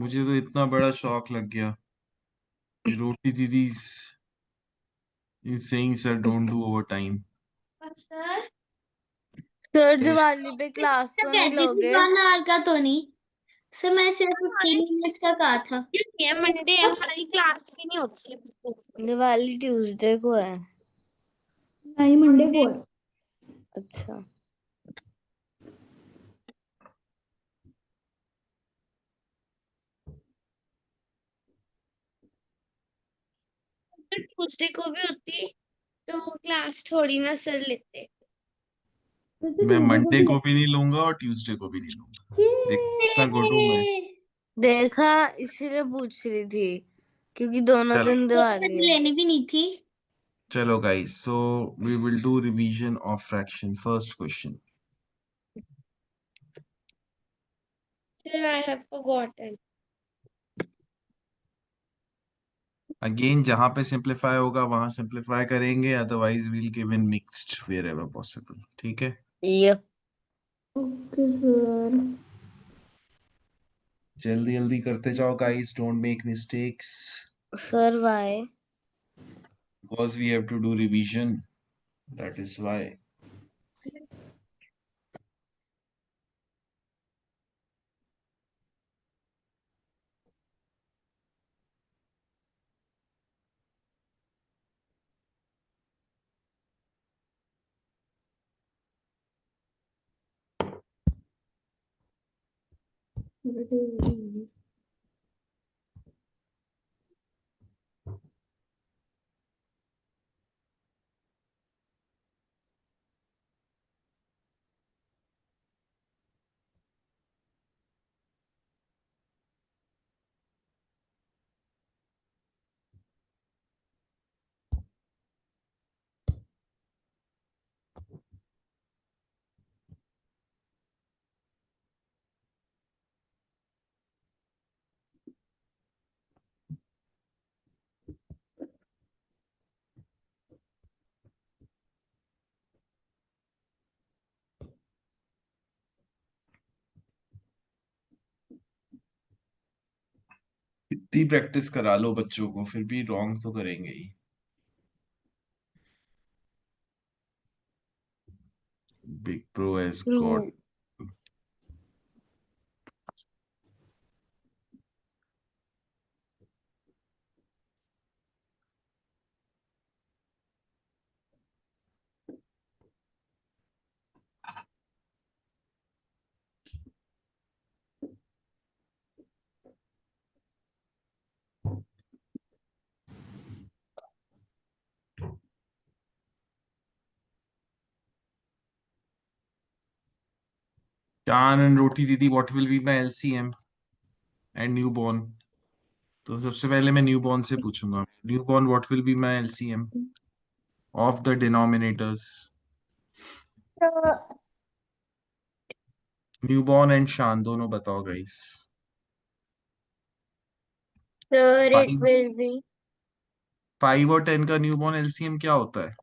मुझे तो इतना बड़ा शॉक लग गया कि रोटी दीदी is saying sir don't do over time. Sir sir yes. Diwali पे क्लास तो नहीं कहती थी लोगे? 1 आवर का तो नहीं। सर मैं सिर्फ 15 मिनट्स का कहा था। ये मंडे हमारी क्लास भी नहीं होती है। दिवाली ट्यूसडे को है। नहीं, मंडे को है। अच्छा। ट्यूसडे को भी होती तो क्लास थोड़ी ना सर लेते। वैसे मैं ट्यूसडे को मंडे भी को भी लेते नहीं लूंगा और ट्यूसडे को भी नहीं लूंगा। देख कितना गुड हूं मैं। हैं। देखा, इसीलिए पूछ रही थी क्योंकि दोनों चलो दिन वैसे दिवाली तो है। लेनी भी नहीं थी। चलो guys, so we will do revision of fraction. First question. Sir, I have forgotten. Again जहां पे सिंप्लीफाई होगा वहां सिंप्लीफाई करेंगे, otherwise we'll give in mixed wherever possible. ठीक है। ये ओके सर। जल्दी जल्दी करते जाओ guys, don't make mistakes sir why? Because we have to do revision, that is why. इतनी प्रैक्टिस करा लो बच्चों को, फिर भी रॉन्ग तो करेंगे ही। Big bro has true. Got. चान एंड रोटी दीदी, what will be my LCM and newborn? तो सबसे पहले मैं न्यू बॉर्न से पूछूंगा। Newborn, what will be my LCM of the denominators? Newborn and Shan दोनों बताओ guys. Sir it five. Will be 5 और 10 का न्यू बॉर्न एलसीएम क्या होता है?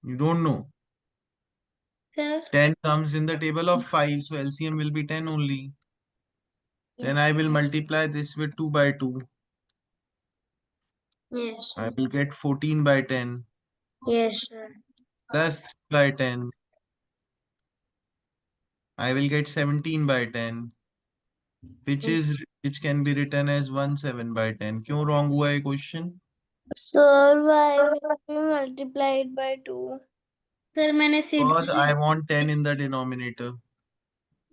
You don't know. Sir. 10 comes in the table of 5, so LCM will be 10 only. Then I will multiply this with 2 by 2. Yes I sir. will get 14 by 10 yes sir. plus 3 by 10. I will get 17 by 10, which can be written as 17 by 10. क्यों wrong हुआ ये question? Sir why will be multiplied by 2? Sir मैंने Because सीधा I want 10 in the denominator.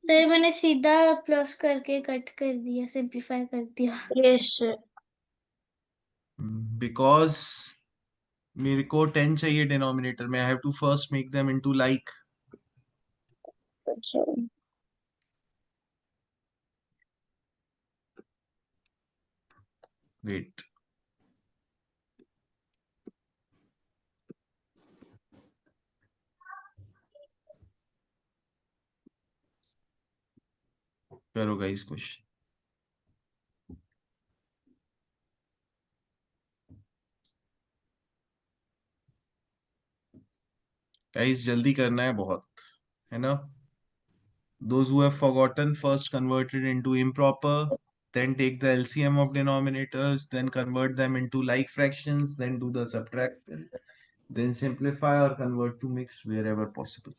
Sir मैंने सीधा plus करके cut कर दिया, सिंपलीफाई कर दिया। Yes sir. Because मेरे को 10 चाहिए डिनोमिनेटर में, I have to first make them into like. Wait. करो गाइस क्वेश्चन। गाइस जल्दी करना है बहुत, है ना? Those who have forgotten, first convert it into improper, then take the LCM of denominators, then convert them into like fractions, then do the subtraction, then simplify or convert to mixed wherever possible.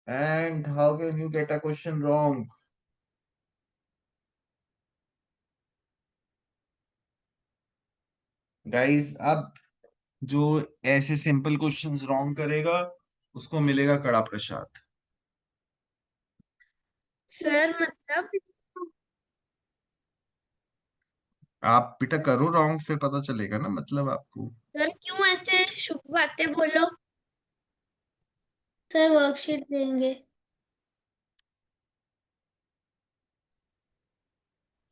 And how can you get a question wrong? Guys, अब जो ऐसे simple questions wrong करेगा उसको मिलेगा कड़ा प्रसाद। Sir मतलब आप बेटा करो रॉन्ग, फिर पता चलेगा ना मतलब आपको। सर क्यों ऐसे शुभ बातें बोलो? सर वर्कशीट देंगे।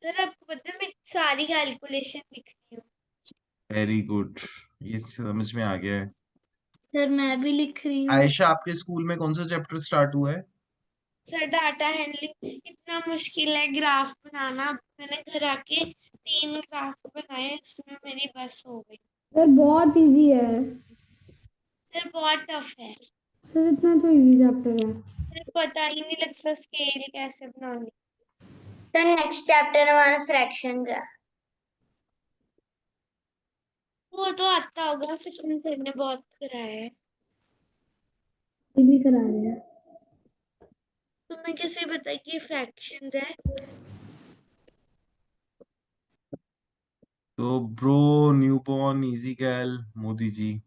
सर आपको पता है मैं सारी कैलकुलेशन लिख रही हूँ। वेरी गुड, ये समझ में आ गया है। सर मैं भी लिख रही हूँ। आयशा, आपके स्कूल में कौन सा चैप्टर स्टार्ट हुआ है? सर डाटा हैंडलिंग इतना मुश्किल है, ग्राफ बनाना। मैंने घर आके 3 ग्राफ बनाए, उसमें मेरी बस हो गई। सर बहुत इजी है। सर बहुत टफ है। सर इतना तो इजी चैप्टर है। सर पता ही नहीं लगता स्केल कैसे बनानी। सर नेक्स्ट चैप्टर हमारा फ्रैक्शंस है। वो तो आता होगा, सचिन सर ने बहुत कराया है। ये भी करा रहे हैं। तुम्हें कैसे पता कि फ्रैक्शंस है? तो ब्रो, न्यूबॉर्न, इजी कैल, Modi ji.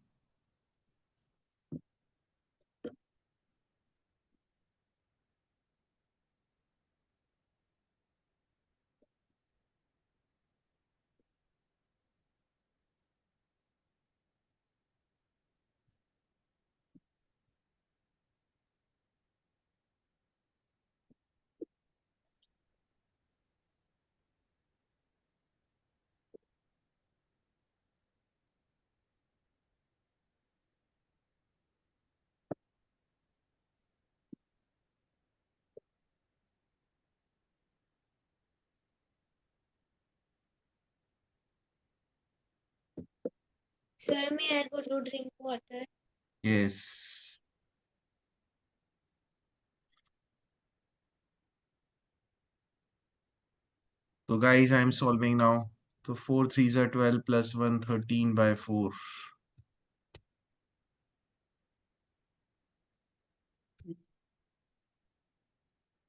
Sir, may I go to drink water? Yes. तो guys I am solving now. तो 4 3s are 12 plus 1 13 by 4।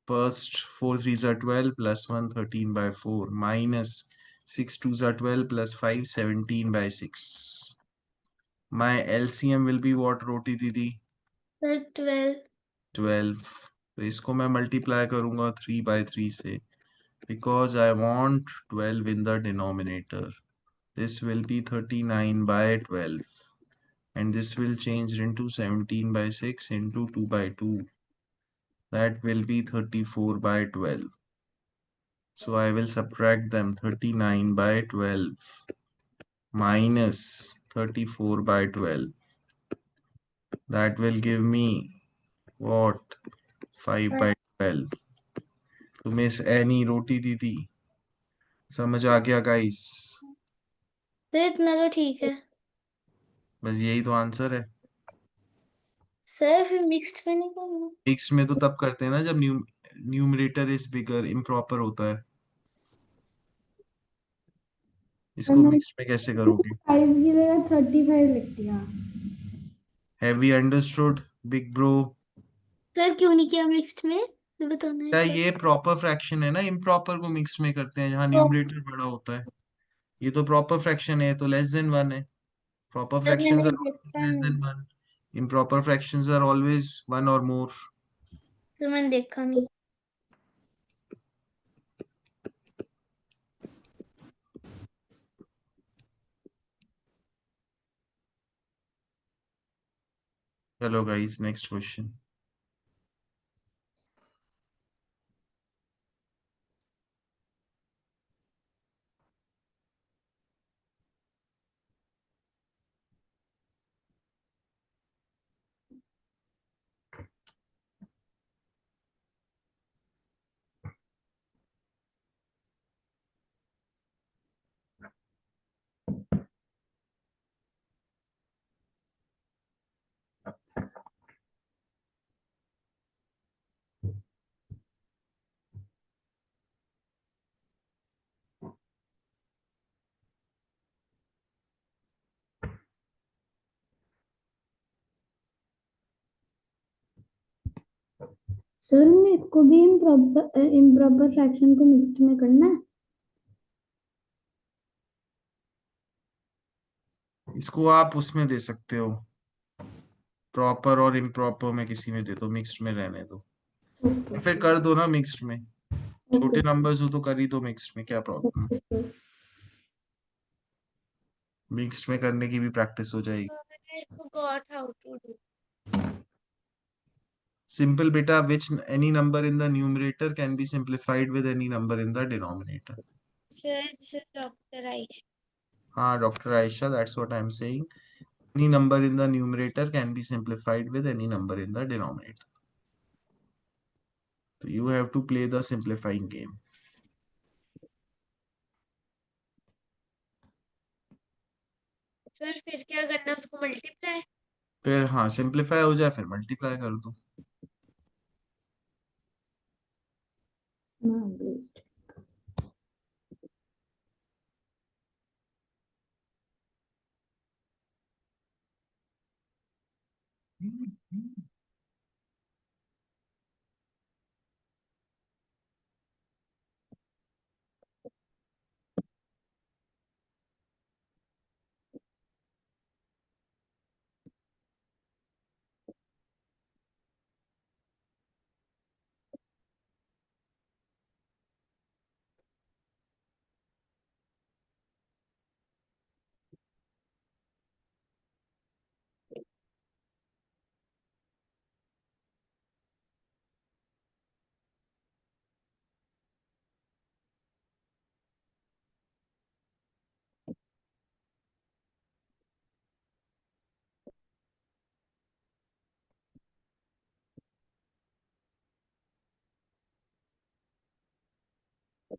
First 4 3s are 12 plus 1 13 by 4 minus 6 2s are 12 plus 5 17 by 6। My LCM will be what, रोटी दीदी? Sir 12। 12। तो इसको मैं multiply करूंगा 3 by 3 से, because I want 12 in the denominator. This will be 39 by 12 and this will change into 17 by 6 into 2 by 2. That will be 34 by 12. So I will subtract them, 39 by 12 minus 34 by 12. That will give me What? 5/12. तो miss any रोटी दीदी, समझ आ गया guys? फिर इतना तो ठीक है बस यही तो आंसर है। सर, फिर मिक्स्ड में नहीं करना। मिक्स में तो तब करते हैं ना जब न्यूमरेटर इज बिगर, इम्प्रॉपर होता है। इसको मिक्स में कैसे करोगे? 5 की जगह 35 लिख दिया। Have we understood big bro? Sir क्यों नहीं किया मिक्स्ड में, तो बताना क्या एक बार। ये प्रॉपर फ्रैक्शन है ना, इम्प्रॉपर को मिक्स में करते हैं जहाँ तो न्यूमरेटर बड़ा होता है। ये तो प्रॉपर फ्रैक्शन है, तो लेस देन 1 है। प्रॉपर सर फ्रैक्शंस मैंने आर ऑलवेज देखा लेस नहीं। Than 1। Improper fractions are always 1 और मोर। सर मैंने देखा नहीं। चलो गाइस, नेक्स्ट क्वेश्चन। सर में इसको भी इम्प्रॉपर फ्रैक्शन को मिक्स्ड में करना है। इसको आप उसमें दे सकते हो, प्रॉपर और इम्प्रॉपर में किसी में दे दो, मिक्स्ड में रहने दो। या फिर कर दो ना मिक्स्ड में, छोटे नंबर्स हो तो कर ही दो मिक्स्ड में, क्या प्रॉब्लम है? मिक्स्ड में करने की भी प्रैक्टिस हो जाएगी। I forgot how to do. Simple बेटा, which any number in the numerator can be simplified with any number in the denominator. Sir, this is Dr. Aisha. हाँ doctor Aisha, that's what I am saying. Any number in the numerator can be simplified with any number in the denominator. तो you have to play the simplifying game. Sir फिर क्या करना है, उसको multiply? फिर हाँ, simplify हो जाए फिर मल्टीप्लाई कर दो।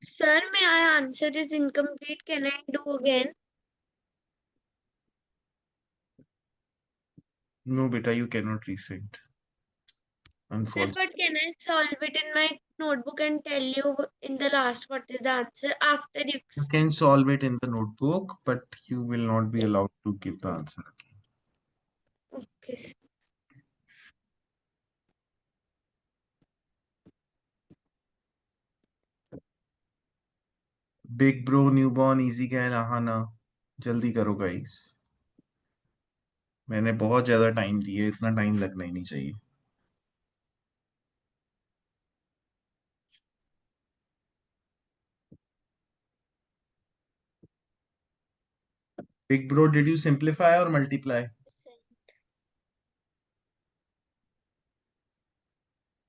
Sir, my answer is incomplete. Can I do again? No बेटा, you can not reset, Sir, unfortunately. but can I solve it in my notebook and tell you in the last what is the answer after you? You can solve it in the notebook, but you will not be allowed to give the answer again. Okay. Sir. Big bro, newborn, easy can, Aahana, जल्दी करो guys. मैंने बहुत ज्यादा time दिया, इतना time लगना ही नहीं चाहिए। Big bro, did you simplify और मल्टीप्लाई?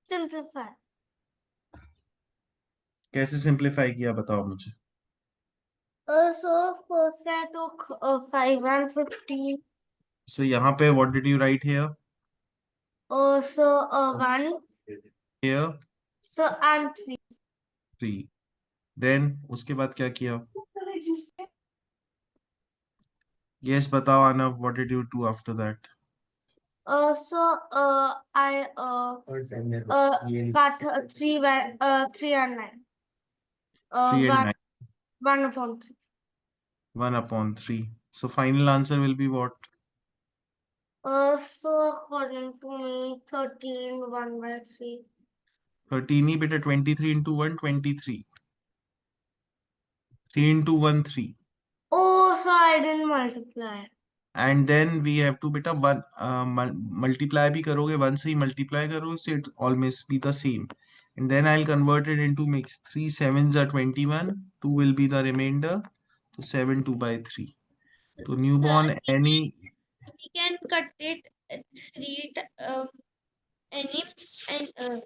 सिंपलीफाई। कैसे सिंप्लीफाई किया बताओ मुझे। So first I took 5 and 15. सो यहाँ पे what did you right here? 1. Here So and 3. 3. Then उसके बाद क्या किया? Yes, बताओ आनव, what did you do after that? I cut 3 by 3 and 9. 3 and 9. 1 upon 3. 1 upon 3. So final answer will be what? So according to me, 13 1 by 3. 13 ही बेटा, 23 into 1 23. 3 into 1 3. Oh, so I didn't multiply. And then we have to बेटा 1 multiply भी करोगे, 1 से ही multiply करोगे, so it always be the same. And then I'll convert it into mix. 3 7s are 21. 2 will be the remainder. So 7 2 by 3. So newborn any We can cut it 3 any and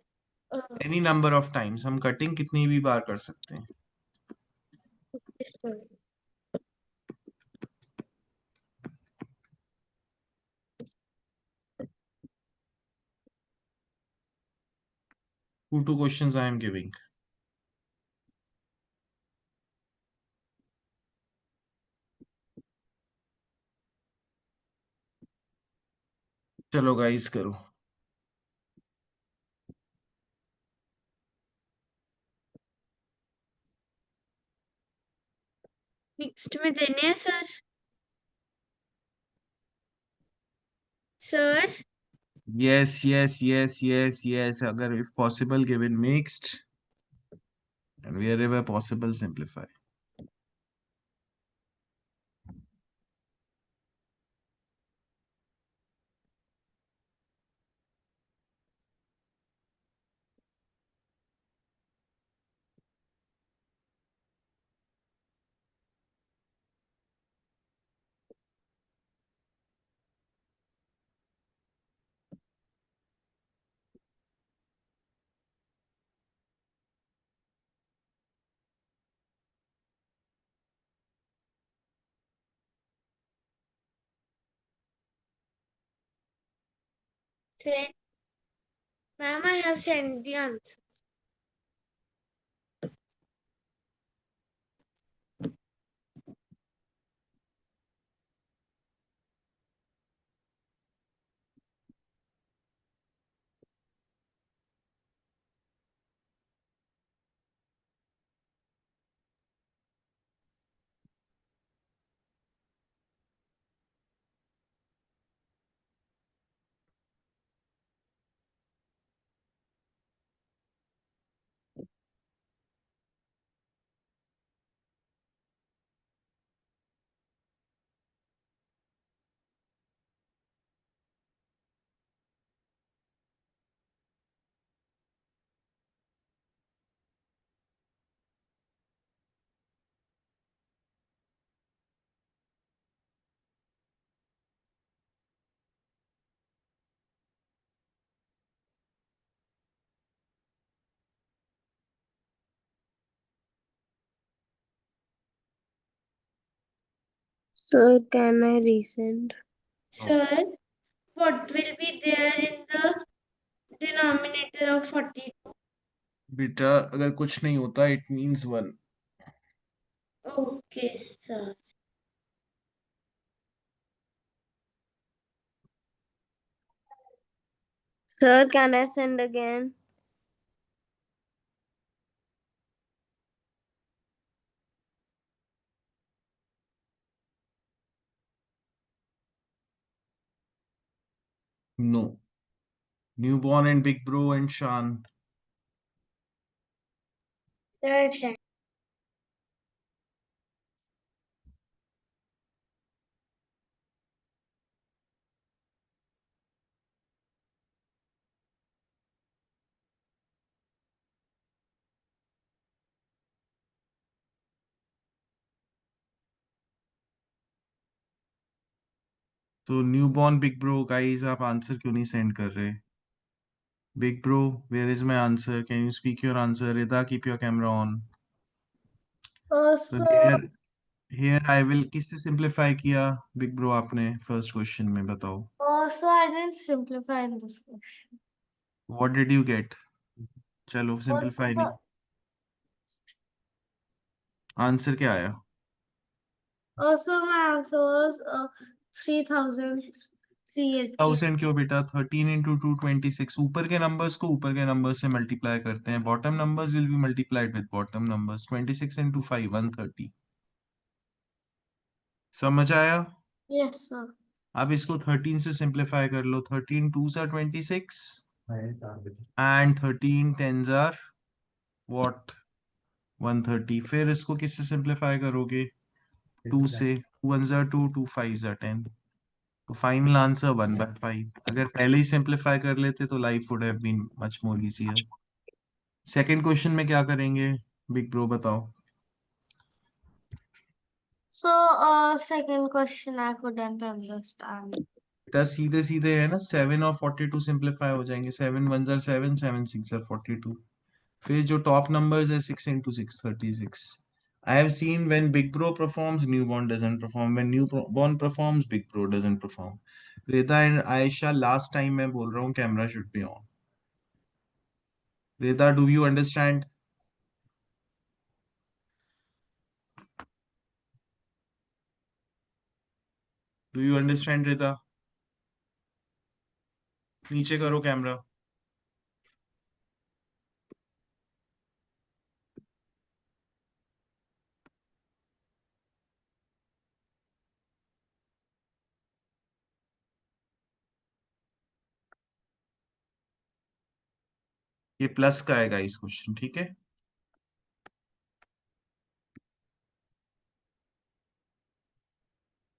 any number of times. हम cutting कितनी भी बार कर सकते हैं. yes, sir. Two questions I am giving. चलो guys करो. Next में देने हैं सर. Sir, Yes. अगर if possible given mixed and wherever possible simplify. send. Ma'am, I have sent the answer. Sir, can I resend? Sir, what will be there in the denominator of 42? बेटा अगर कुछ नहीं होता it means 1. Okay, sir. Sir, can I send again? No. Newborn and Big Bro and Shan. Third side. तो newborn big bro guys आप answer क्यों नहीं send कर रहे? Big bro, where is my answer? Can you speak your answer? Rida, keep your camera on. So here I will किससे simplify किया big bro आपने first question में बताओ? Oh, so I didn't simplify in this question. What did you get? चलो simplify नहीं. Answer क्या आया? Also, my answer was 3,380. 1000 क्यों बेटा? 13 इंटू 226. ऊपर के नंबर्स को ऊपर के नंबर्स से मल्टीप्लाई करते हैं. Bottom numbers will be multiplied with bottom numbers. 26 into 5 130. समझ आया? Yes, sir. अब इसको 13 से सिंप्लीफाई कर लो. 13 2s are 26 and 13 10s are what? 130. फिर इसको किससे सिंप्लीफाई करोगे? 2 से. 2 1s are 2 2 5s are 10. तो फाइनल आंसर 1/5. अगर पहले ही सिंप्लीफाई कर लेते तो life would have been much more easier. Second question में क्या करेंगे? बिग ब्रो बताओ. So, second question I couldn't understand. बेटा सीधे सीधे है ना. 7 और 42 सिंप्लीफाई हो जाएंगे. 7 1s are 7 7 6s are 42. फिर जो टॉप नंबर्स है 6 into 6 36. I have seen when Big Bro performs, Newborn doesn't perform. When Newborn performs, Big Bro doesn't perform. Reda and Aisha, last time मैं बोल रहा हूँ camera should be on. Reda, do you understand? Do you understand, Reda? नीचे करो camera. ये plus का आएगा इस क्वेश्चन. ठीक है.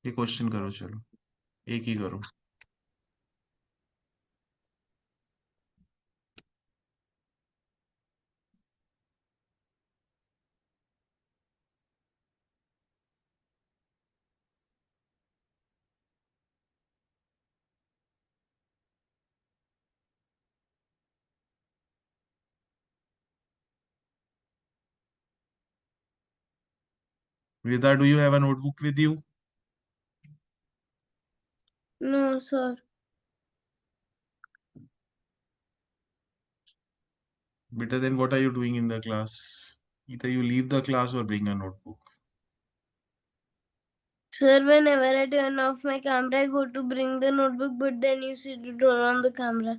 ये क्वेश्चन करो. चलो एक ही करो. Reda, do you have a notebook with you? No, sir. Better then what are you doing in the class? Either you leave the class or bring a notebook. Sir, whenever I turn off my camera, I go to bring the notebook, but then you see to turn on the camera.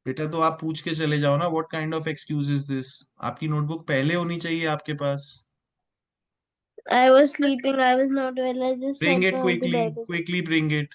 बेटा तो आप पूछ के चले जाओ ना. What kind of excuse is this? आपकी notebook पहले होनी चाहिए आपके पास. I was sleeping. I was not well. I just bring sat it on the quickly. bed. Quickly bring it.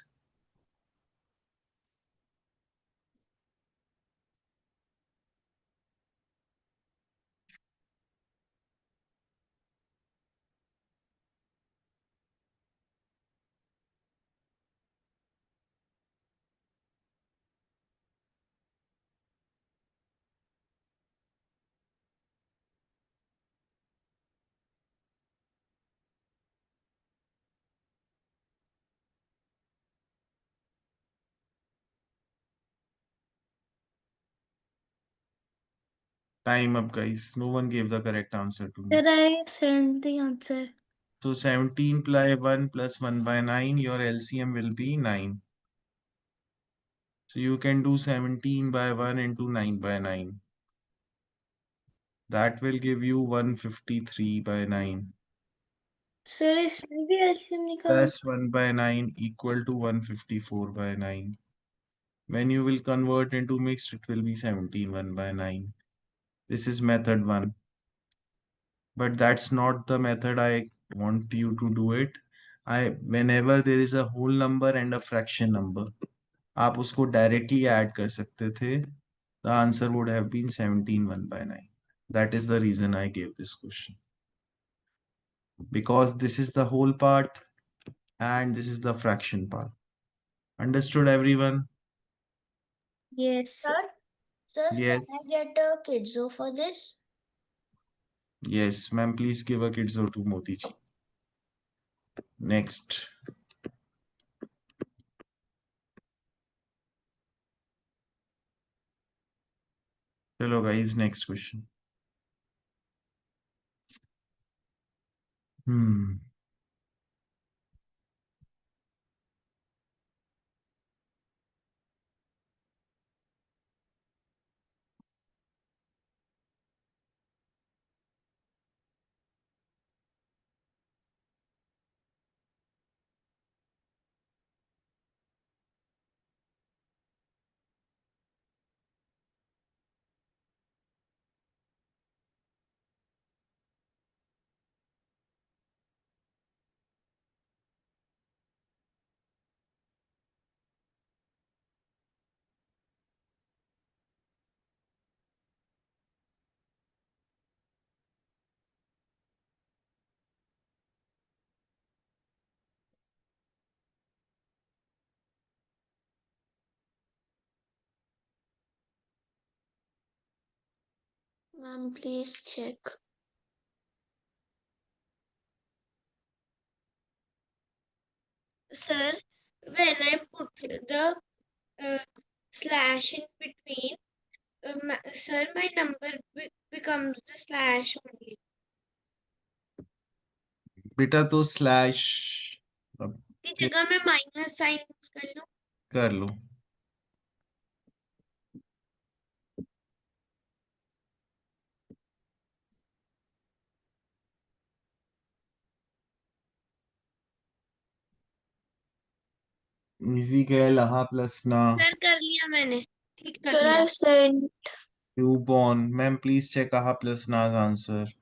Time up guys. No one gave the correct answer to me. Sir, I sent the answer. So 17 plus 1 plus 1 by 9, your LCM will be 9. So you can do 17 by 1 into 9 by 9. That will give you 153 by 9. Sir, इसमें भी LCM निकाल. Plus 1 by 9 equal to 154 by 9. When you will convert into mixed, it will be 17 1 by 9. This is method 1. But that's not the method I want you to do it. Whenever there is a whole number and a fraction number, आप उसको directly add कर सकते थे. The answer would have been 17 1 by 9. That is the reason I gave this question. Because this is the whole part and this is the fraction part. Understood, everyone? Yes. Sir, sir, Yes. can I get a kidzo for this? Yes, ma'am, please give a kidzo to Moti ji. Next. Hello guys, next question. Hmm. Ma'am, please check. Sir, when I put the slash in between, sir, my number becomes the slash only. बेटा तो slash की जगह मैं minus sign use कर लूं? कर लो। Easy गए लहा प्लस ना सर कर लिया मैंने, ठीक कर लिया। Sir new born ma'am please check aha plus Naaz answer.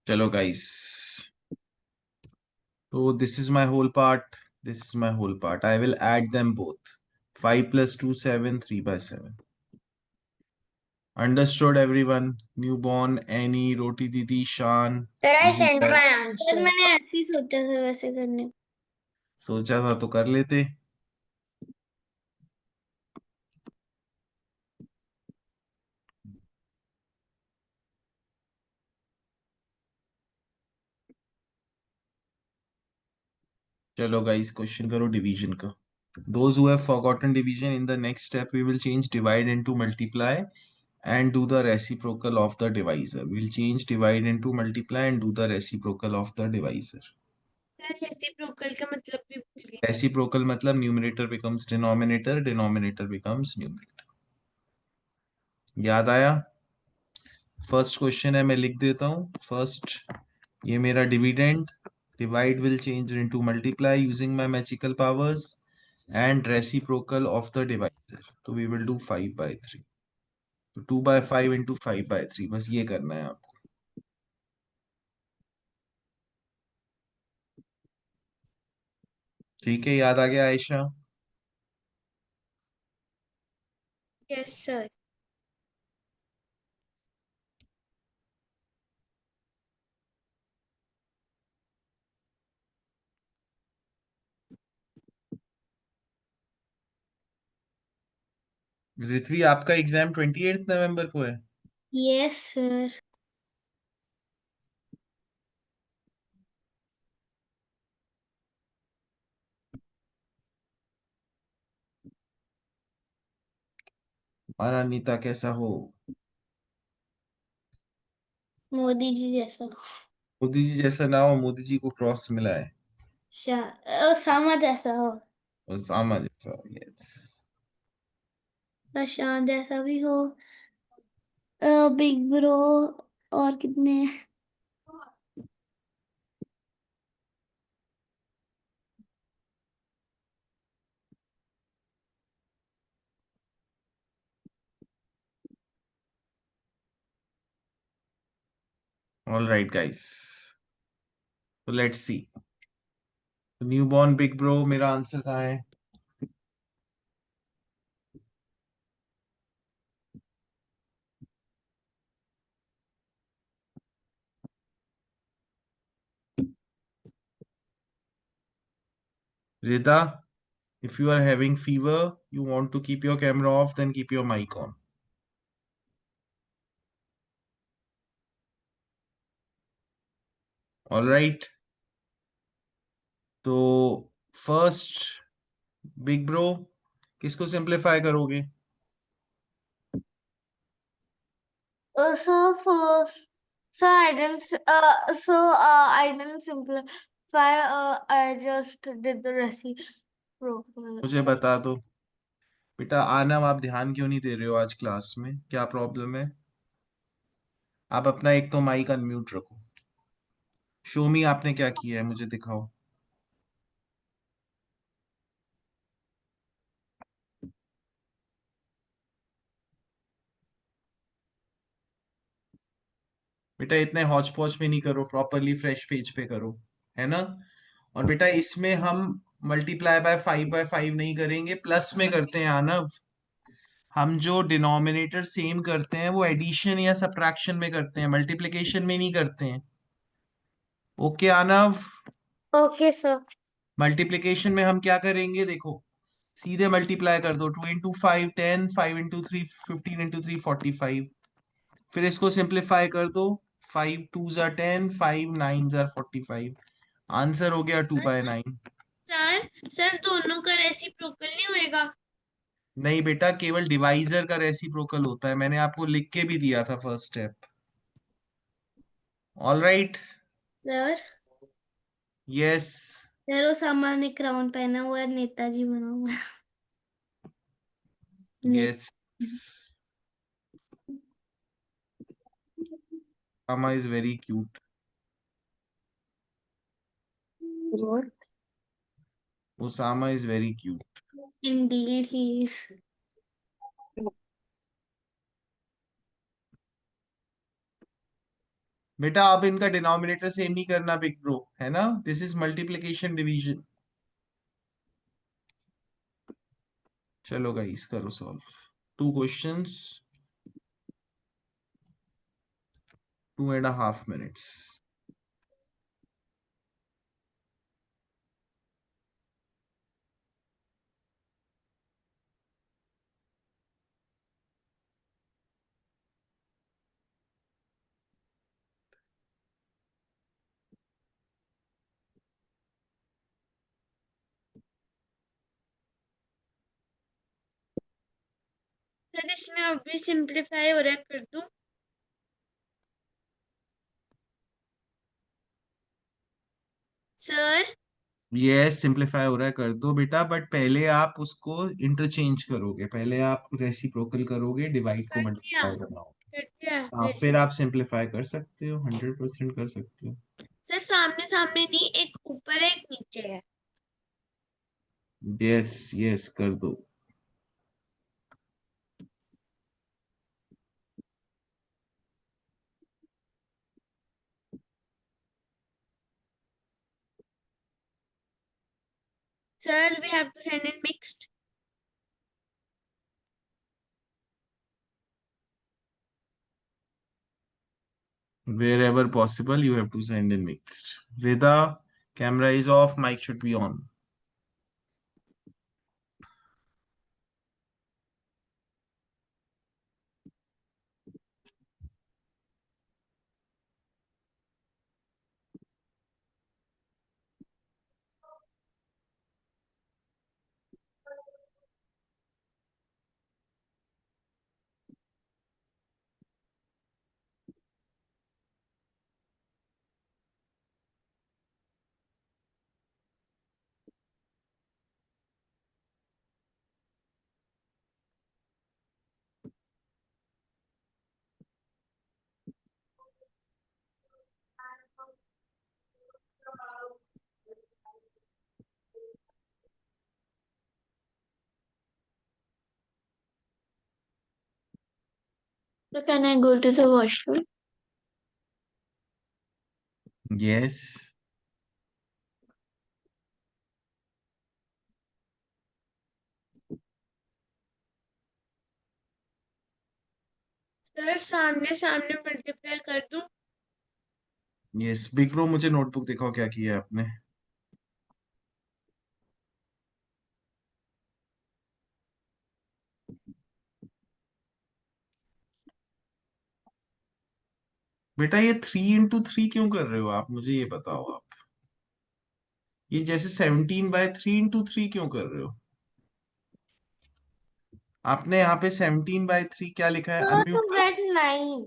चलो गाइस, तो this is my whole part, this is my whole part. I will add them both. 5 + 2 7 3/7। Understood everyone? Newborn, Annie, Roti Didi, Shan, Sir, I easy sent guy. my sir answer. मैंने ऐसे ही सोचा था वैसे करने को। सोचा था तो कर लेते। चलो गाइस, क्वेश्चन करो डिवीजन का। Those who have forgotten division, in the next step we will change divide into multiply and do the reciprocal of the divisor. We will change divide into multiply and do the reciprocal of the divisor. Reciprocal का मतलब भी भूल गई। Reciprocal मतलब numerator becomes denominator, denominator becomes numerator. याद आया? First question है, मैं लिख देता हूं। फर्स्ट, ये मेरा dividend, divide will change into multiply using my magical powers and reciprocal of the divisor. तो वी विल डू 5/3। तो 2/5 इंटू 5/3, बस ये करना है आपको। ठीक है, याद आ गया आयशा? Yes sir. ऋत्वी, आपका एग्जाम 28 नवंबर को है? Yes sir. और अनीता कैसा हो? मोदी जी जैसा। मोदी जी जैसा ना हो, मोदी जी को क्रॉस मिला है। ओसामा जैसा हो। ओसामा जैसा, यस। प्रशांत जैसा भी हो। Big bro. और कितने हैं? ऑल राइट गाइस, तो let's see. New born big bro, मेरा आंसर कहाँ है? Rida, if you are having fever, you want to keep your camera off, then keep your mic on. All right. तो first big bro, किसको simplify करोगे? So first, I didn't simplify. I just did the reciprocal. मुझे बता दो बेटा। आनव, आप ध्यान क्यों नहीं दे रहे हो आज क्लास में? क्या प्रॉब्लम है? आप अपना एक तो माइक अनम्यूट रखो। शोमी, आपने क्या किया है, मुझे दिखाओ। बेटा इतने हौच पौच में नहीं करो, प्रॉपरली फ्रेश पेज पे करो, है ना? और बेटा इसमें हम मल्टीप्लाई बाय 5/5 नहीं करेंगे, प्लस में करते हैं आनव। हम जो डिनोमिनेटर सेम करते हैं वो एडिशन या सब्ट्रैक्शन में करते हैं, मल्टीप्लिकेशन में नहीं करते हैं। ओके आनव? Okay, sir. मल्टीप्लीकेशन में हम क्या करेंगे, देखो सीधे मल्टीप्लाई कर दो, 2 इंटू 5 10, 5 इंटू 3 15 इंटू 3 45। फिर इसको सिंप्लीफाई कर दो, 5 2 जार 10, 5 9 जार 45। आंसर हो गया 2/9। सर दोनों का रेसिप्रोकल नहीं होएगा? नहीं बेटा, केवल डिवाइजर का रेसिप्रोकल होता है, मैंने आपको लिख के भी दिया था first step. All right, sir yes. Sir Osama ने क्राउन पहना हुआ है, नेताजी बना हुआ है। Yes. Osama is very cute. What? Osama is very cute. Indeed he is. बेटा अब इनका डिनोमिनेटर सेम नहीं करना बिग ब्रो, है ना? This is multiplication division. चलो गाइस करो सॉल्व। 2 questions, 2.5 minutes। सर इसमें अभी सिंप्लीफाई हो रहा है, कर दूं? सर ये सिंप्लीफाई हो रहा है, कर दो बेटा, बट पहले आप उसको इंटरचेंज करोगे, पहले आप रेसिप्रोकल करोगे, डिवाइड को कर दिया मल्टीप्लाई करना होगा। कर दिया फिर आप सिंप्लीफाई कर सकते हो, 100% कर सकते हो। सर सामने सामने नहीं, एक ऊपर है एक नीचे है। यस यस कर दो। Sir we have to send in mixed. Wherever possible, you have to send in mixed. Rida, camera is off, mic should be on. So can I go to the washroom? Yes. Sir सामने सामने multiply कर दूं? Yes. Big Bro, मुझे notebook दिखाओ क्या किया है आपने। बेटा ये 3 into 3 क्यों कर रहे हो आप, मुझे ये बताओ आप। ये जैसे 17/3 into 3 क्यों कर रहे हो? आपने यहाँ पे 17/3 क्या लिखा है? So to unmute. get 9.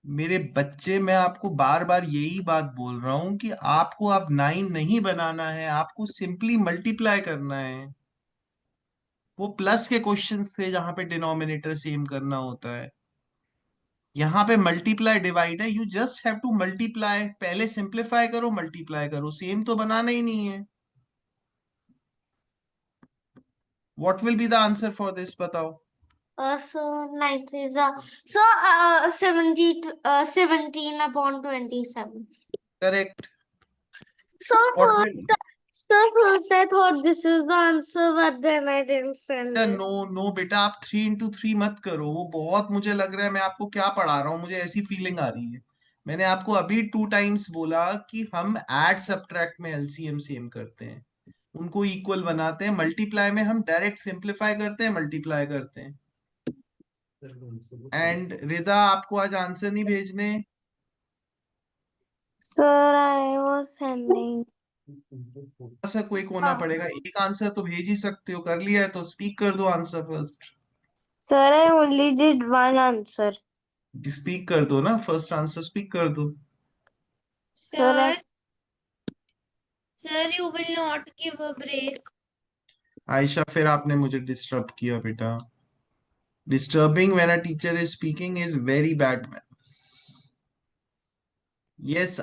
मेरे बच्चे, मैं आपको बार बार यही बात बोल रहा हूं कि आपको अब 9 नहीं बनाना है, आपको सिंपली मल्टीप्लाई करना है। वो प्लस के क्वेश्चंस थे जहां पे डिनोमिनेटर सेम करना होता है। यहाँ पे मल्टीप्लाई डिवाइड है, you just have to multiply, पहले सिंप्लीफाई करो मल्टीप्लाई करो, सेम तो बनाना ही नहीं है। What will be the answer for this, बताओ। So 9 is 17 upon 27. Correct. So what first, will, first I thought this is the answer, but then I didn't send it. No no बेटा, आप 3 into 3 मत करो, वो बहुत, मुझे लग रहा है मैं आपको क्या पढ़ा रहा हूँ, मुझे ऐसी फीलिंग आ रही है। मैंने आपको अभी 2 टाइम्स बोला कि हम ऐड सब्ट्रैक्ट में एलसीएम सेम करते हैं, उनको इक्वल बनाते हैं, मल्टीप्लाई में हम डायरेक्ट सिंप्लीफाई करते हैं, मल्टीप्लाई करते हैं। एंड रिदा, आपको आज आंसर नहीं भेजने? Sir, I was sending. ऐसा कोई होना पड़ेगा, एक आंसर तो भेज ही सकते हो, कर लिया है तो स्पीक कर दो answer first. Sir, I only did one answer. Speak कर दो ना, फर्स्ट आंसर स्पीक कर दो। Sir, Sir, you will not give a break. Ayesha, फिर आपने मुझे डिस्टर्ब किया बेटा। Disturbing when a teacher is speaking is very bad man. Yes,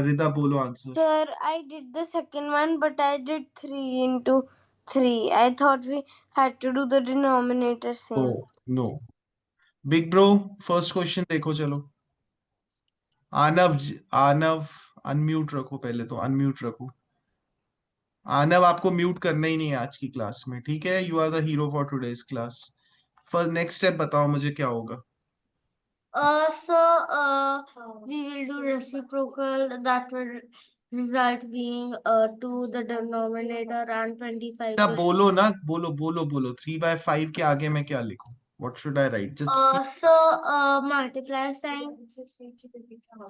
Rida बोलो answer. Sir, I did the second one, but I did 3 into 3. I thought we had to do the denominator no, same. No. Big bro, first question देखो चलो। आनव, unmute रखो, पहले तो unmute रखो। आनव, आपको mute करना ही नहीं है आज की क्लास में, ठीक है? You are the hero for today's class. First next step बताओ मुझे क्या होगा। So, we will do reciprocal. That will result being 2 the denominator and 25 क्या will. बोलो ना, बोलो बोलो बोलो, 3/5 के आगे मैं क्या लिखूं? What should I right? So, multiply sign.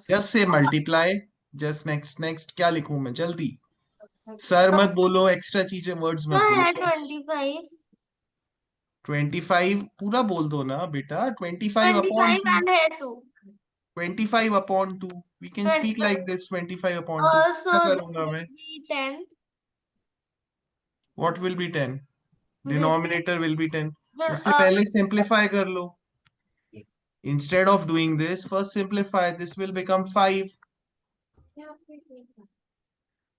Just say multiply. Just next next क्या लिखूं मैं? जल्दी। सर मत बोलो, एक्स्ट्रा चीजें, वर्ड्स So, मत बोलो। है 25. 25 पूरा बोल दो ना बेटा। 25 अपॉन 25 and है 2. 25 upon 2, we can speak like this. 25 upon 2 So, क्या this करूंगा will मैं? be 10. What will be 10? This, denominator will be 10। the, उससे पहले सिंप्लीफाई कर लो। Instead of doing this, first simplify, this will become 5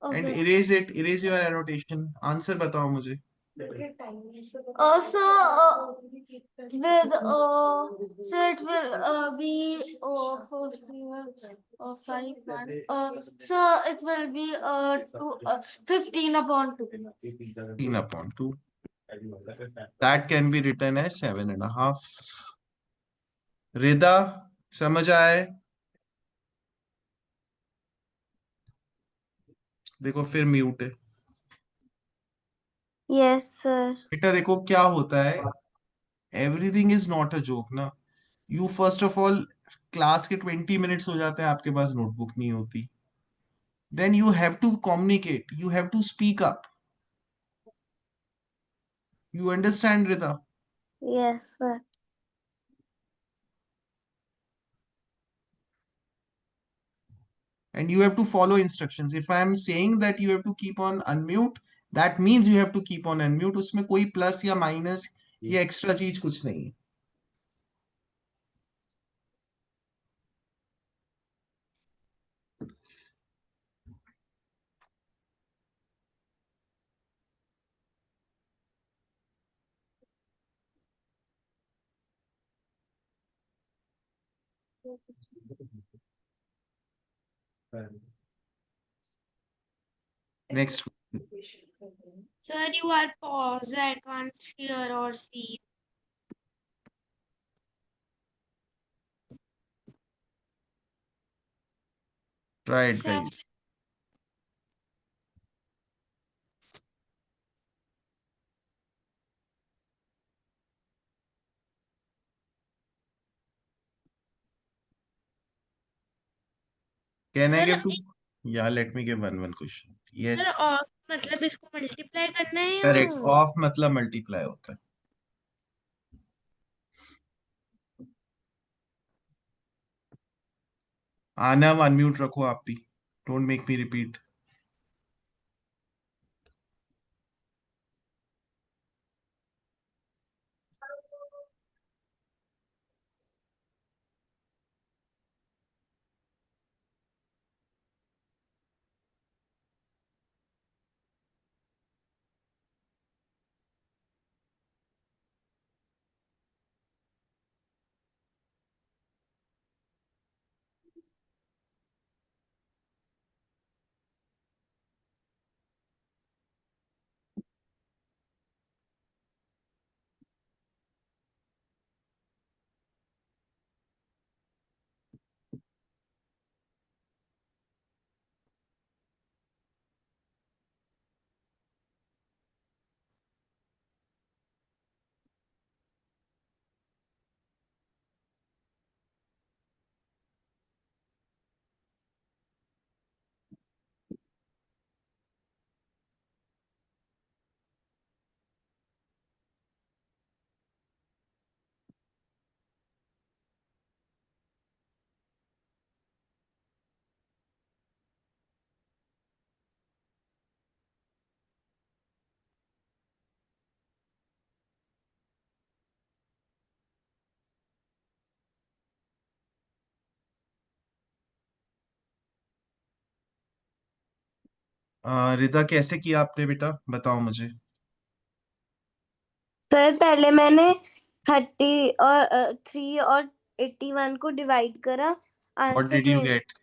and okay. Erase it, erase your annotation. Answer बताओ मुझे। So, so it will be first we will 5 1. So it will be 15 upon 2. 15 upon 2, that can be written as 7.5। रिदा, समझ आए? देखो फिर mute है। Yes, sir. बेटा देखो क्या होता है, everything is not a joke ना। You first of all, class के 20 मिनट्स हो जाते हैं, आपके पास नोटबुक नहीं होती। Then you have to communicate, you have to speak up. You understand Rida? Yes, sir. And you have to follow instructions. If I am saying that you have to keep on unmute, that means you have to keep on unmute। उसमें कोई plus या minus या extra चीज कुछ नहीं है। Next. Sir, you are paused. I can't hear or see. Try it Sir, guys. Can I sir, give two? या let me give one question. sir, yes, और मतलब इसको मल्टीप्लाई करना है या करेक्ट। ऑफ मतलब मल्टीप्लाई होता है। आनव, अनम्यूट रखो आप भी, डोंट मेक मी रिपीट। रिदा कैसे किया आपने बेटा, बताओ मुझे। सर पहले मैंने 30 और 3 और 81 को डिवाइड करा, what answer did you get?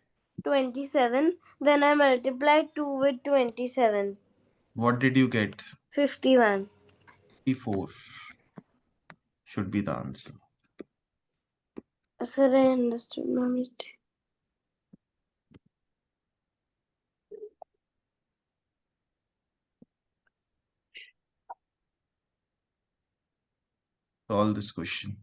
27. Then I multiplied 2 with 27. What did you get? 51. 54 should be the answer. Sir, I understood my mistake. Solve this question.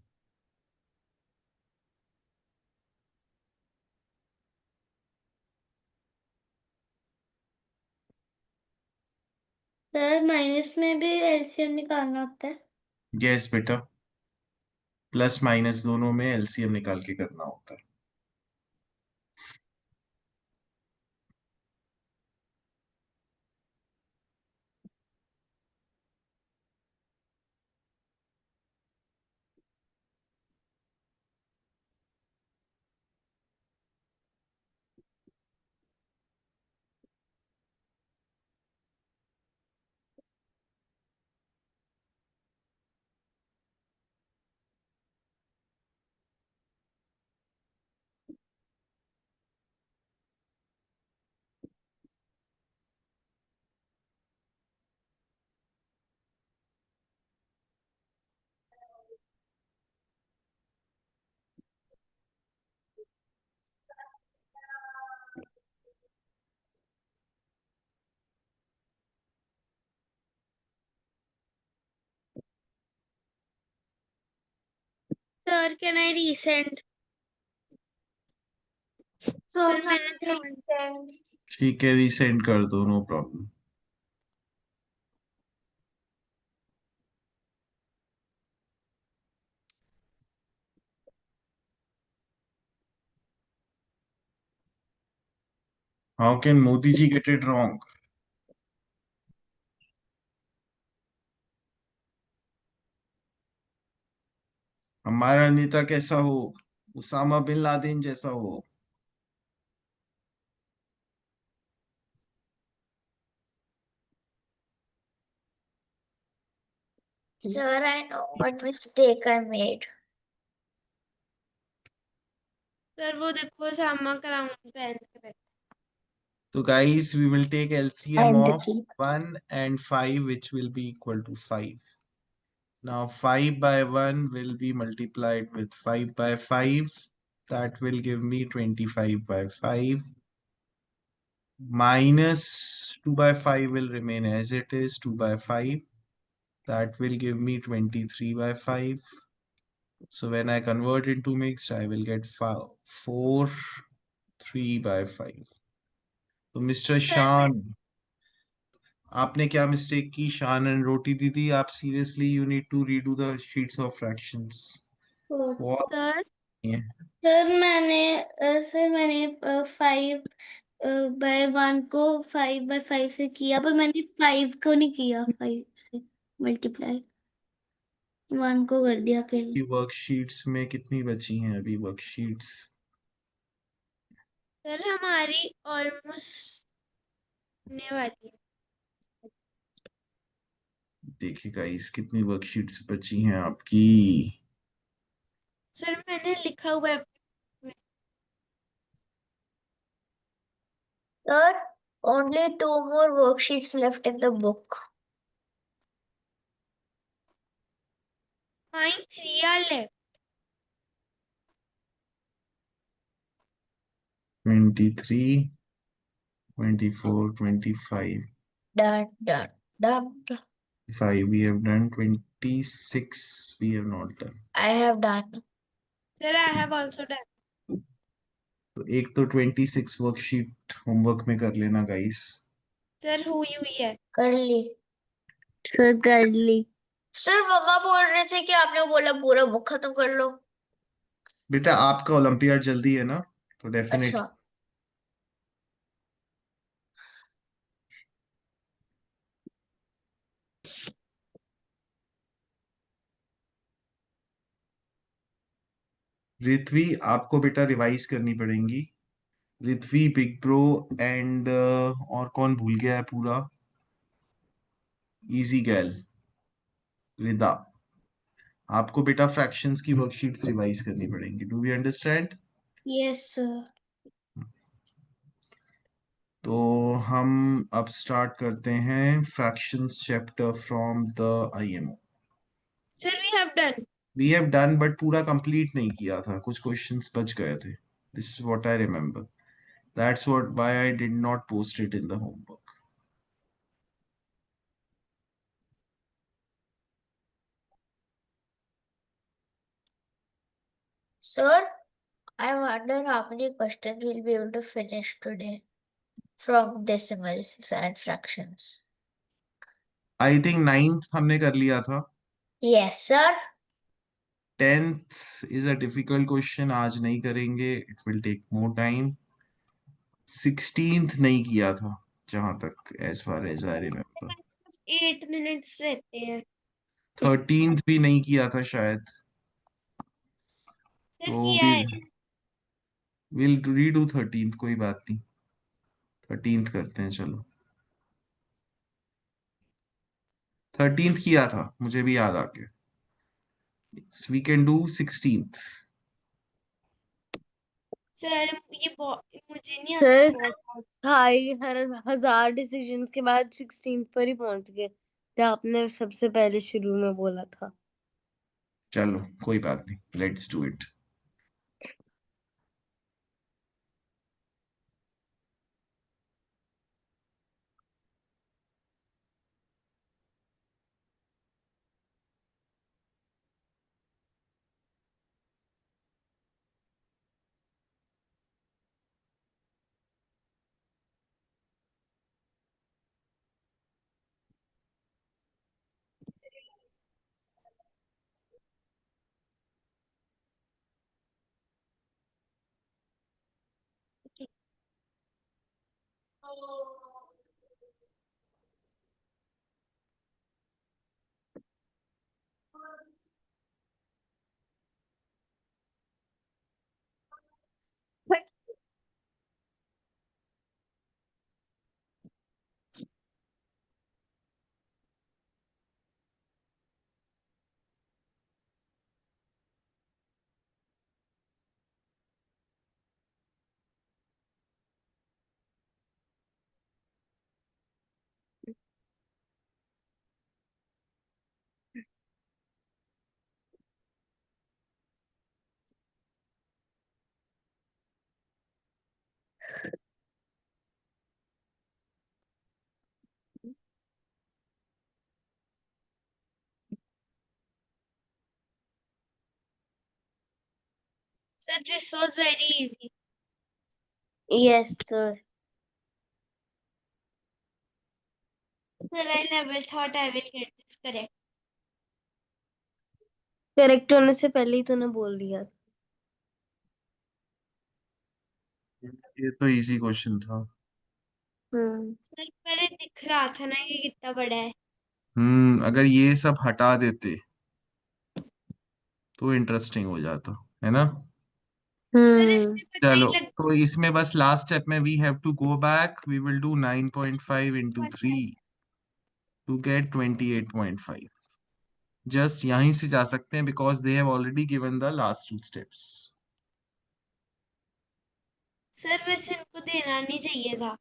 Sir minus में भी एलसीएम निकालना होता है? यस बेटा, प्लस माइनस दोनों में LCM निकाल के करना होता है। Sir, can I resend? Sir Sir, मैंने तो ठीक है, रीसेंड कर दो, no problem. How can Modi ji get it wrong? हमारा नेता कैसा हो? उसामा बिन लादेन जैसा हो। Sir, I know what mistake I made. Sir वो देखो सामा क्राउन पहन के बैठा। So guys, we will take LCM And the of key. 1 and 5, which will be equal to 5. Now 5 by 1 will be multiplied with 5 by 5. That will give me 25 by 5. Minus 2 by 5 will remain as it is, 2 by 5. That will give me 23 by 5. So when I convert into mixed, I will get 4, 3 by 5. So Mr. Shan, आपने क्या mistake की? शान and रोटी दीदी, आप seriously you need to redo the sheets of fractions. बहुत sir है। Sir मैंने 5/1 को 5/5 से किया, पर मैंने 5 को नहीं किया 5 से मल्टीप्लाई, 1 को कर दिया अकेले। वर्कशीट्स में कितनी बची हैं अभी वर्कशीट्स? सर हमारी ऑलमोस्ट होने वाली है। देखिएगा इस कितनी वर्कशीट्स बची हैं आपकी। सर मैंने लिखा हुआ है। Sir, only 2 more worksheets left in the book. Mine 3 are left. 23, 24, 25, Done, done, done. 5 we have done, 26 we have not done. I have done. Sir, I have also done. तो एक तो 26 वर्कशीट होमवर्क में कर लेना guys. Sir हुई है। कर ली। Sir कर ली। सर मम्मा बोल रहे थे कि आपने बोला पूरा बुक खत्म कर लो। बेटा आपका ओलंपियाड जल्दी है ना, तो डेफिनेटली। अच्छा। रित्वी आपको बेटा रिवाइज करनी पड़ेंगी। रिथवी, बिग ब्रो एंड और कौन भूल गया है पूरा? इजी गैल, रिदा। आपको बेटा फ्रैक्शंस की वर्कशीट्स रिवाइज करनी पड़ेंगी। Do we understand? Yes, sir. तो हम अब स्टार्ट करते हैं fractions chapter from the IMO. Sir, we have done. We have done, but पूरा कंप्लीट नहीं किया था, कुछ क्वेश्चंस बच गए थे। This is what I remember, that's what why I did not post it in the homework. Sir, I wonder how many questions we'll be able to finish today from decimals and fractions. I think ninth हमने कर लिया था। Yes, sir. 10th is a difficult question, आज नहीं करेंगे, it will take more time. 16th नहीं किया था जहां तक, as far as I remember. 8 minutes रहते हैं। 13th भी नहीं किया था शायद। सर तो किया है। विल रीडू 13th, कोई बात नहीं, 13th करते हैं चलो। 13th किया था, मुझे भी याद आ गया। We can do 16th। Sir ये मुझे नहीं सर आता बहुत। हर 1000 डिसीजंस के बाद 16 पर ही पहुंच गए, जो आपने सबसे पहले शुरू में बोला था। चलो कोई बात नहीं, let's do it. Sir this was very easy. Yes sir. Sir I never thought I will get this correct. Correct होने से पहले ही तूने बोल दिया। ये तो इजी क्वेश्चन था। सर पहले दिख रहा था ना कि कितना बड़ा है। अगर ये सब हटा देते तो इंटरेस्टिंग हो जाता, है ना? सर हम्म इससे पता चलो, ही लग। तो इसमें बस लास्ट स्टेप में we have to go back, we will do 9.5 into 3 to get 28.5। Just यहीं से जा सकते हैं because they have already given the last two steps. Sir वैसे इनको देना नहीं चाहिए था।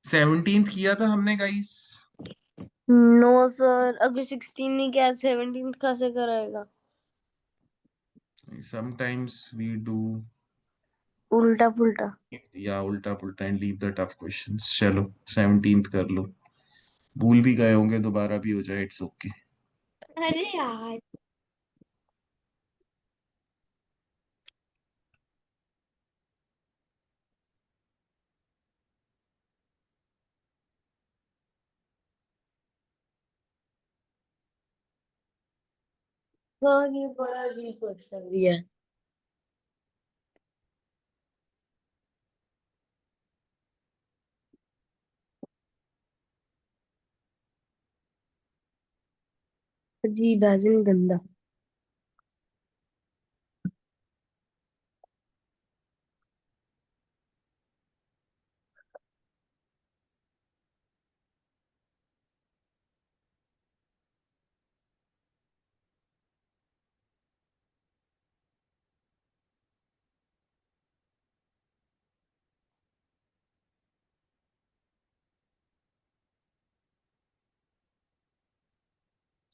17th किया था हमने गाइस। नो सर, अगर 16 नहीं किया 17 कहाँ से कराएगा? समटाइम्स वी डू उल्टा पुल्टा। या उल्टा पुल्टा and leave the tough questions. चलो 17th कर लो, भूल भी गए होंगे, दोबारा भी हो जाए, इट्स ओके। अरे यार। हाँ, ये बड़ा अजीब क्वेश्चन दिया है। अजीब है, गंदा।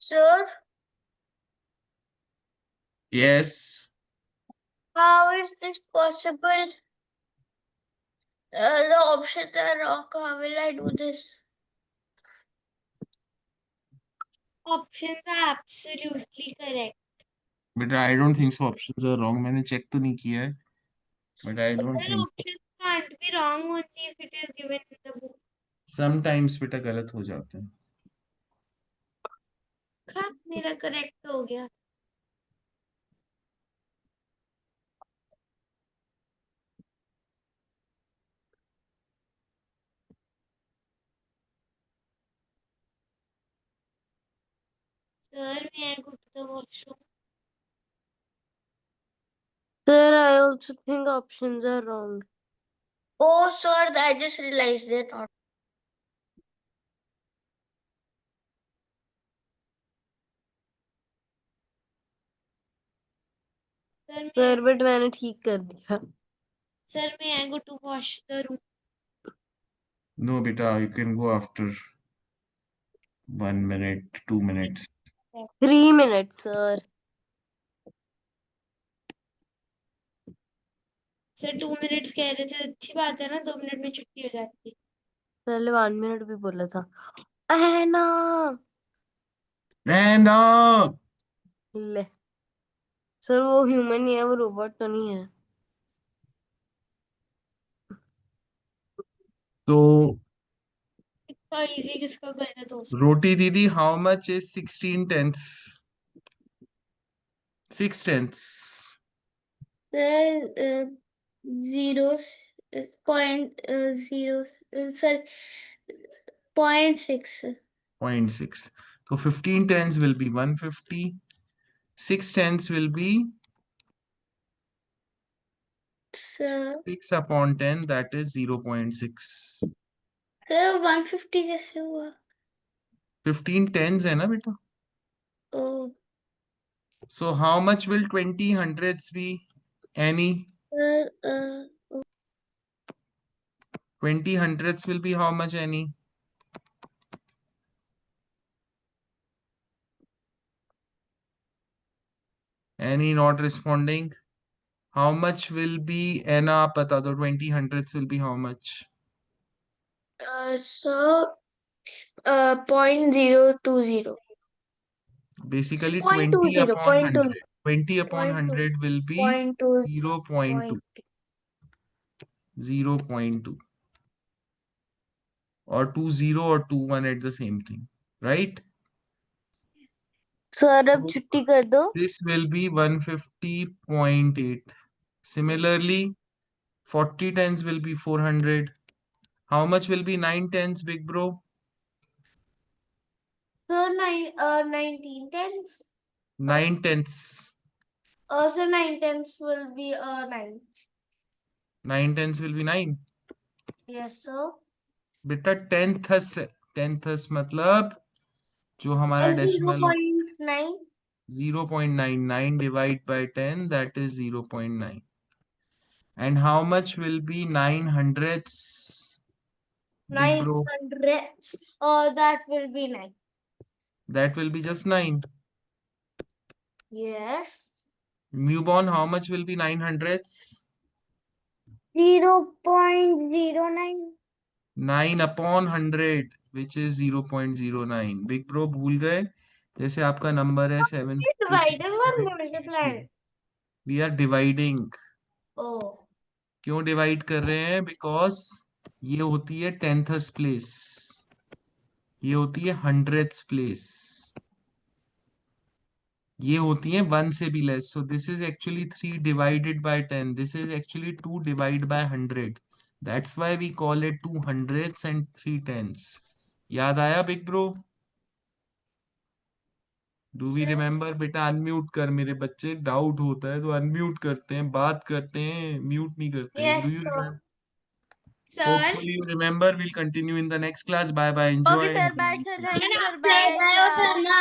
Sir, Yes. how is this possible? The options are wrong. How will I do this? Options are absolutely correct. But I don't think so options are wrong. मैंने check तो नहीं किया है. But I don't Well, think so. options can't be wrong only if it is given in the book. Sometimes बेटा गलत हो जाते हैं. हाँ, मेरा correct हो गया. Sir, may I go to the washroom? Sir, I also think options are wrong. Oh, sir, I just realized they're not. Sir, but मैंने ठीक कर दिया. Sir, may I go to wash the room? No, beta, you can go after 1 minute, 2 minutes. 3 minutes, sir. Sir, 2 minutes कह रहे थे, अच्छी बात है ना, 2 मिनट में छुट्टी हो जाती. पहले 1 minute भी बोला था. Anna! And ले. सर वो ह्यूमन ही है, वो रोबोट तो नहीं है. so इतना easy किसका करना दोस्त? Roti Didi, how much is 16 tenths? 6 tenths. Sir, zeros, point zeros, sir, 0.6. 0.6. So 15 tenths will be 150. 6 tenths will be Sir, 6 upon 10, that is 0.6. sir, 150 कैसे हुआ? 15 tenths है ना बेटा? Oh, So how much will 20 hundredths be? Any? sir, 20 hundredths will be how much, any? Any not responding? How much will be Anna? आप बता दो 20 hundredths will be how much? So 0.020. Basically 20 0.20, upon 100. 20 upon 100 will be 0.20. 0.2 or 20 or 21 at the same thing, right? Sir अब छुट्टी कर दो. This will be 150.8. Similarly, 40 tens will be 400. How much will be 9 tens, big bro? sir, 19 tenths. 9 tenths. So 9 tenths will be 9. 9 tenths will be 9. Yes, sir. बेटा tenths मतलब जो हमारा decimal 0.9. 0.99 divide by 10, that is 0.9. And how much will be 9 hundredths, big 9 bro? hundredths. That will be 9. That will be just 9. Yes. Newborn, how much will be 9 hundredths? 0.09. 9 upon 100, which is 0.09. Big bro भूल गए? जैसे आपका number है 7. Dividing or multiplying? We are dividing. Oh. क्यों divide कर रहे हैं? Because ये होती है 10th प्लेस, ये होती है 100th प्लेस, ये होती है 1 से भी less. So this is actually 3 divided by 10. This is actually 2 divide by 100. That's why we call it 2 hundredths and 3 tenths. याद आया big bro? Do we remember? बेटा अनम्यूट कर, मेरे बच्चे डाउट होता है तो अनम्यूट करते हैं, बात करते हैं, म्यूट नहीं करते. Yes, do you sir. Remember? Sir, Hopefully you remember. We'll continue in the next class. Bye bye. Enjoy. Okay, sir. Have a Bye, nice sir. day. Thank you, sir. bye Bye, bye, sir. Osama.